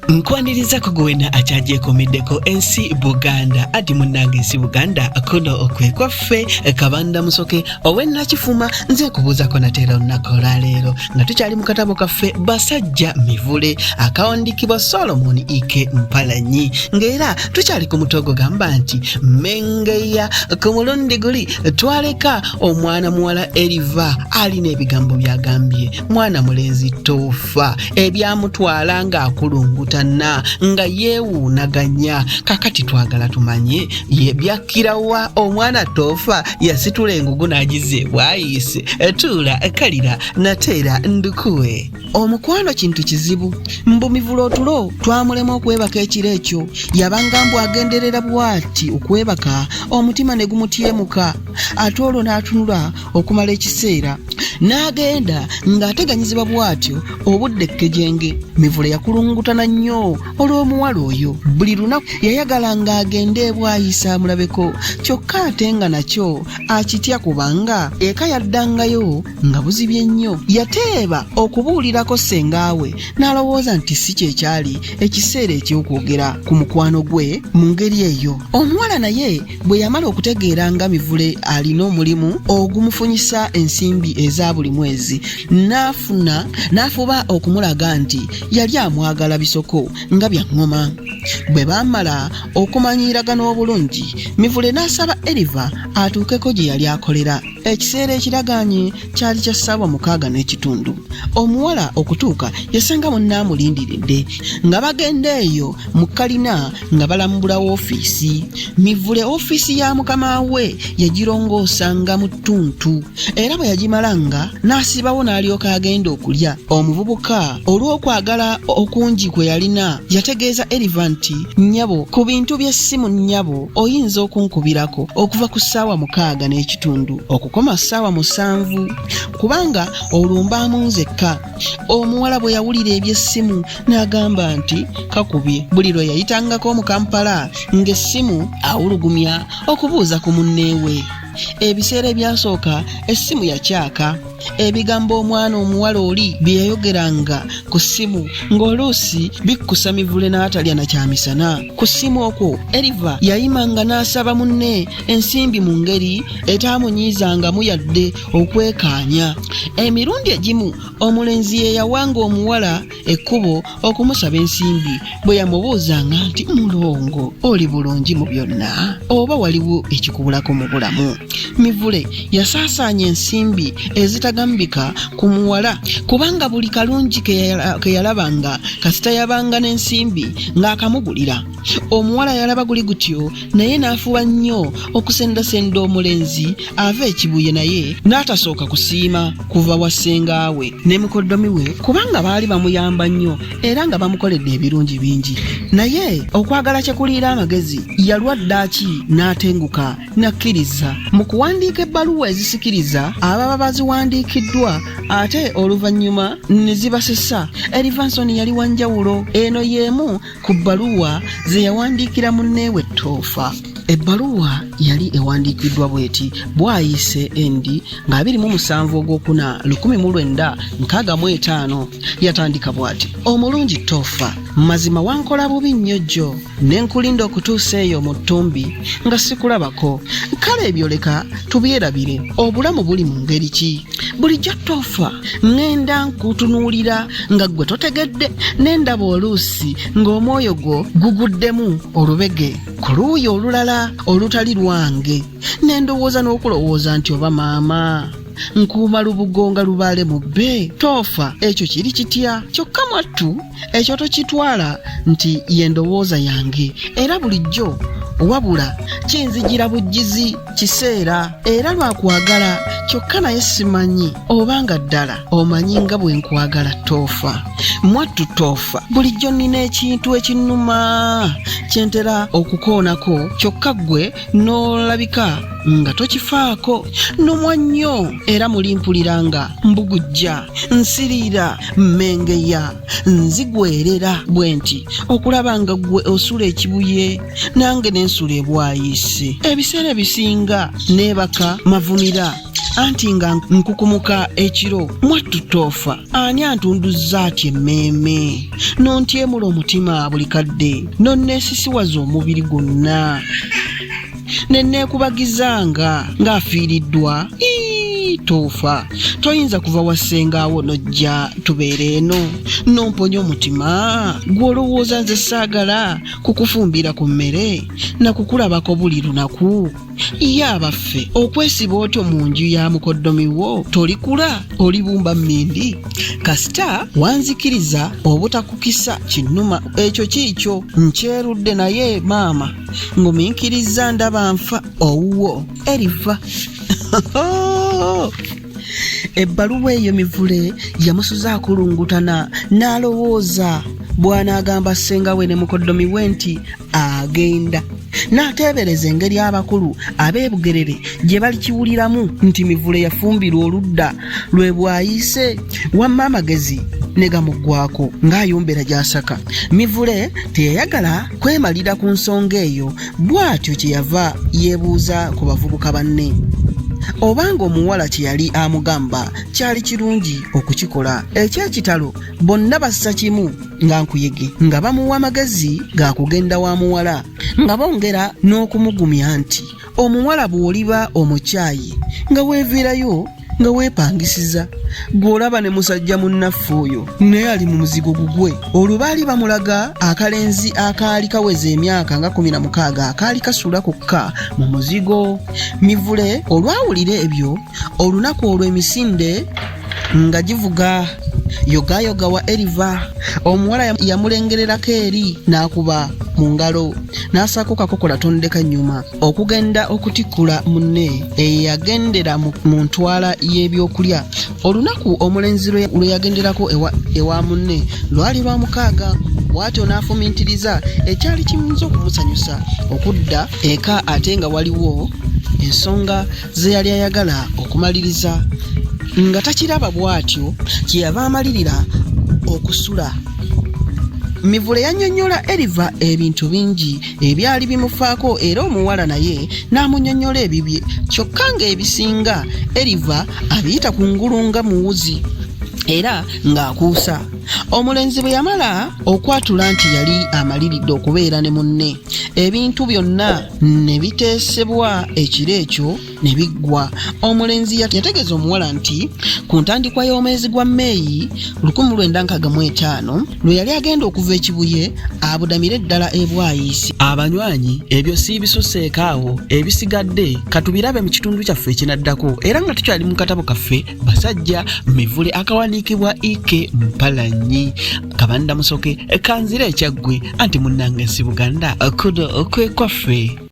Nkwaniriza kugwena akyajekomeddeko ensi Buganda ati munnange ensi Buganda kuno okwekwaffe kabanda musoke ow'ennakifuma nze kubuuzako nateera olunaku olwaleero nga tukyali mu katabo kaffe Basajja Mivule akawandikibwa Solomon Ike Mpalanyi ng'era tukyali ku mutogo gamba nti Mmengeya ku mulundi guli twaleka omwana muwala Eriva alina ebigambo byagambye mwana mulenzi tofa ebyamutwala ng'akulungutana nga yeewuunaganya kakati twagala tumanye ye byakirawa omwana tofa yasitula engugu n'agize bwayise tuula kalira nateera ndukuwe omukwano kintu kizibu mbu Mivule otulo twamulema okwebaka ekiro ekyo yabanga mbu agenderera bwati okwebaka omutima ne gumutyemuka ate olwo n'atunula okumala ekiseera n'agenda ng'ateganyizibwa bwatyo obudde kkejenge Mivule yakulungutana nnyo olw'omuwala oyo buli lunaku yayagala ng'agende bwayisa amulabeko kyokka ate nga nakyo akitya kubanga eka yaddangayo nga buzibye nnyo yateeba okubuulirako sengaawe n'alowooza nti si kyekyali ekiseera eky'okwogera ku mukwano gwe mu ngeri eyo omuwala naye bwe yamala okutegeera nga Mivule alina omulimu ogumufunyisa ensimbi eza buli mwezi n'afuba okumulaga nti yali amwagala bisoko nga bya ngoma bwe baamala okumanyiiragana obulungi Mivule n'asaba Eriva atuukeko gye yali akolera ekiseera ekiraganye kyali kya ssaawa 6:30 omuwala okutuuka yasanga munnaamulindiridde nga bagenda eyo mu kalina nga balambula woofiisi Mivule ofiisi ya mukama we yagirongoosa nga mu ttuntu era bwe yagimalanga n'asibawo n'alyoka agenda okulya omuvubuka olw'okwagala okungi kwe yalina yategeeza Eriva nti nnyabo ku bintu by'essimu nnyabo oyinza okunkubirako okuva ku ssaawa 6:30 okukoma ssaawa 7 kubanga olumbaamu nzekka omuwala bwe yawulira eby'essimu n'agamba nti kakubye buli lwe yayitangako mu Kampala ng'essimu awulugumya okubuuza ku munneewe ebiseera ebyasooka essimu yakyaka ebigambo omwana omuwala oli bye yayogeranga ku ssimu ng'oluusi bikkusa Mivule n'atalya na kyamisana ku ssimu okwo Eriva yayimanga n'asaba munne ensimbi mu ngeri etaamunyiizangamu yadde okwekaanya emirundi egimu omulenzi ye yawanga omuwala ekkubo okumusaba ensimbi bwe yamubuuzanga nti mulongo oli bulungi mu byonna oba waliwo ekikubulako mu bulamu Mivule yasaasaanya ensimbi ezitagambika ku muwala kubanga buli kalungi ke yalabanga kasita yabanga n'ensimbi ng'akamugulira omuwala yalaba guli gutyo naye n'afuba nnyo okusendasenda omulenzi ava ekibuye naye n'atasooka kusiima kuva wa ssengaawe ne mukoddomi we kubanga baali bamuyamba nnyo era nga bamukoledde ebirungi bingi naye okwagala kye kuliira amagezi yalwa ddaaki n'atenguka n'akkiriza mu kuwandiika ebbaluwa ezisikiriza ababa baziwandiikiddwa ate oluvannyuma ne zibasesa Erivanson yali wanjawulo eno y'emu ku bbaluwa ze yawandiikira munneewe Toofa ebbaluwa yali ewandiikiddwa bweti bwayise endi nga 27 ogwokuna 1965 yatandika bwati omulungi Toofa mazima wankola bubi nnyo jjo nenkulinda okutuusa eyo mu ttumbi nga sikulabako kale ebyo leka tubyerabire obulamu buli mu ngeri ki bulijjo Toofa ngenda nkutunuulira nga gwe totegedde n'endaba oluusi ng'omwoyo gwo guguddemu olubege ku luuyi olulala olutali lwange n'endowooza n'okulowooza nti oba maama nkuuma lubugo nga lubaale mu bbe Toofa ekyo kiri kitya kyokka mwattu ekyo tokitwala nti ye ndowooza yange era bulijjo wabula kinzijira bujjizi kiseera era lwakwagala kyokka naye simanyi obanga ddala omanyi nga bwe nkwagala Toofa mwattu Toofa bulijjo nnina ekintu ekinnuma kyentera okukoonako kyokka ggwe n'olabika nga tokifaako nnumwa nnyo era mulimpuliranga mbugujja nsiriira Mmengeya nzigwerera bwe nti okulaba nga ggwe osula ekibuye nange n'ensula bwayise. Ebiseera bisinga neebaka mavumira anti nga nkukumuka ekiro mwattu toofa. Ani antunduzza ati emmeeme nontyemula omutima buli kadde nonneesisiwaza omubiri gwonna nenneekubagizanga ng'afiiriddwa. Toofa toyinza kuva wassengaawo nojja tubeere eno nomponya omutima gw'olowooza nze saagala kukufumbira ku mmere na kukulabako buli lunaku. Ye abaffe okwesiba otyo mu nju ya mukoddomi wo tolikula olibumba mmindi. Kasita wanzikiriza obutakukisa kinnuma ekyo kiikyo nkyerudde naye maama ngumiikiriza ndaba nfa owuwo eriva. Ebbaluwa eyo Mivule yamusuza akulungutana n'alowooza bw'anaagamba ssenga we ne mukoddomi we nti agenda. N'ateebereza engeri abakulu ab'ebugerere gye balikiwuliramu nti Mivule yafumbirwa oludda lwe bwayise wamma amagezi ne gamuggwako ng'ayombera gy'asaka. Mivule teyayagala kwemalira ku nsonga eyo, bw'atyo kyeyava yeebuuza ku bavubuka banne obanga omuwala kye yali amugamba kyali kirungi okukikola. Ekyekitalo bonna bassa kimu nga nkuyege nga bamuwa amagezi ga kugenda wa muwala, nga bongera n'okumugumya nti omuwala bw'oliba omukyayi nga weeviirayo nga weepangisiza gw'olaba ne musajja munnaffe oyo naye ali mu muzigo gugwe. Olwo baali bamulaga akalenzi akaali kaweza emyaka nga 16 akaali kasula kokka mu muzigo. Mivule olwawulira ebyo olunaku olw'emisinde nga givuga yogayoga wa Eriva, omuwala yamulengererako eri n'akuba mu ngalo n'asaako kakokola tondeka nnyuma okugenda okutikkula munne eyagendera mu ntwala y'ebyokulya. Olunaku omulenzi lwe yagenderako ewa munne lwali lwa 6. Bw'atyo n'afumintiriza ekyali kiyinza okumusanyusa okudda eka ate nga waliwo ensonga ze yali ayagala okumaliriza. Nga takiraba bw'atyo kyeyava amalirira okusula. Mivule yannyonnyola Eriva ebintu bingi ebyali bimufaako era omuwala naye n'amunnyonnyola ebibye, kyokka ng'ebisinga Eriva abiyita ku ngulu nga muwuzi era ng'akuusa. Omulenzi bwe yamala okwatula nti yali amaliridde okubeera ne munne, ebintu byonna ne biteesebwa ekiro ekyo ne biggwa. Omulenzi yategeeza omuwala nti ku ntandikwa y'omwezi gwa Mmeeyi 1965 lwe yali agenda okuva ekibuye abudamire ddala ebwayisi. Abanywanyi ebyo si bisuseeko awo, ebisigadde katubirabe mu kitundu kyaffe ekinaddako era nga tukyali mu katabo kaffe Basajja Mivule akawandiikibwa Ike Mpalanyi. Kabanda musoke kanzira ekyaggwe anti munnange si Buganda kudo okwekwaffe.